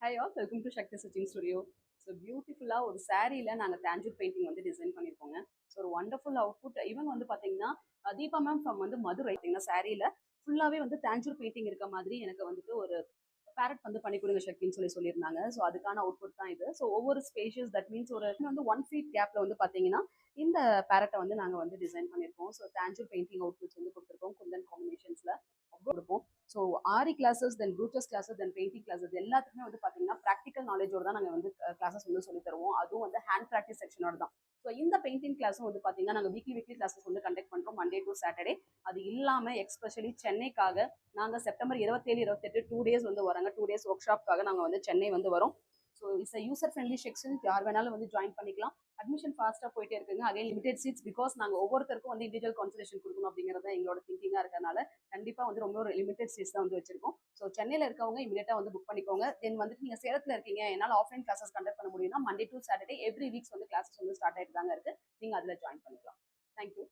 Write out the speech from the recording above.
Hi all welcome to Sakthi stitching studio. So பியூட்டிஃபுல்லாக ஒரு சாரீல நாங்கள் தேஞ்சூர் பெயிண்டிங் வந்து டிசைன் பண்ணியிருக்கோங்க. ஸோ ஒரு வண்டர்ஃபுல் அவுட்புட். இவங்க வந்து பார்த்தீங்கன்னா தீபா மேம் ஃப்ரம் வந்து மதுரை. பார்த்தீங்கன்னா சாரீல ஃபுல்லாகவே வந்து தேஞ்சூர் பெயிண்டிங் இருக்க மாதிரி எனக்கு வந்துட்டு ஒரு பேரட் வந்து பண்ணி கொடுங்க சக்தின்னு சொல்லியிருந்தாங்க. ஸோ அதுக்கான அவுட்புட் தான் இது. ஸோ ஒவ்வொரு ஸ்பேஷியஸ் தட் மீன்ஸ் ஒரு வந்து 1 feet கேப்ல வந்து பார்த்தீங்கன்னா இந்த பேரட்டை வந்து நாங்கள் வந்து டிசைன் பண்ணியிருக்கோம். ஸோ தேஞ்சூர் பெயிண்டிங் அவுட்புட்ஸ் வந்து கொடுத்துருக்கோம் குந்தன் காம்பினேஷன்ஸ்ல கொடுப்போம். ஸோ ஆரி கிளாஸஸ் தென் ப்ரூச்சஸ் கிளாஸஸ் தென் பெயிண்டிங் கிளாஸஸ் எல்லாத்துக்குமே வந்து பார்த்தீங்கன்னா ப்ராக்டிக்கல் நாலேஜோட தான் நாங்கள் வந்து கிளாஸஸ் வந்து சொல்லி தருவோம். அதுவும் வந்து ஹேண்ட் ப்ராக்டிஸ் செக்ஷனோட தான். ஸோ இந்த பெயிண்டிங் கிளாஸும் வந்து பார்த்தீங்கன்னா நாங்கள் வீக்லி கிளாஸஸ் வந்து கண்டக்ட் பண்ணுறோம் மண்டே டு சாட்டர்டே. அது இல்லாமல் எக்ஸ்பெஷலி சென்னைக்காக நாங்கள் செப்டம்பர் 27, 28 2 days வந்து வராங்க. 2 days ஒர்க் ஷாப்காக நாங்கள் வந்து சென்னை வந்து வரோம். So it's user friendly section. யார் வேணாலும் வந்து ஜாயின் பண்ணிக்கலாம். அட்மிஷன் ஃபாஸ்ட்டாக போயிட்டே இருக்குங்க. அகைன் லிமிடெட் சீட்ஸ் பிகாஸ் நாங்கள் ஒவ்வொருத்தருக்கும் வந்து இண்டிவிஜுவல் கான்சன்ட்ரேஷன் கொடுக்கணும் அப்படிங்கிறத எங்களோட திங்கிங்காக இருக்கிறதுனால கண்டிப்பாக வந்து ரொம்ப ஒரு லிமிடெட் சீட்ஸ் தான் வந்து வச்சிருக்கோம். ஸோ சென்னையில் இருக்கவங்க இமீடியட்டாக வந்து புக் பண்ணிக்கோங்க. தென் வந்துட்டு நீங்கள் சேலத்தில் இருக்கீங்க, என்னால் ஆஃப்லைன் கிளாஸஸ் கண்டக்ட் பண்ண முடியும்னா Monday to Saturday every weeks வந்து கிளாஸஸ் வந்து ஸ்டார்ட் ஆகிட்டு தாங்க இருக்கு. நீங்கள் அதில் ஜாயின் பண்ணிக்கலாம். தேங்க்யூ.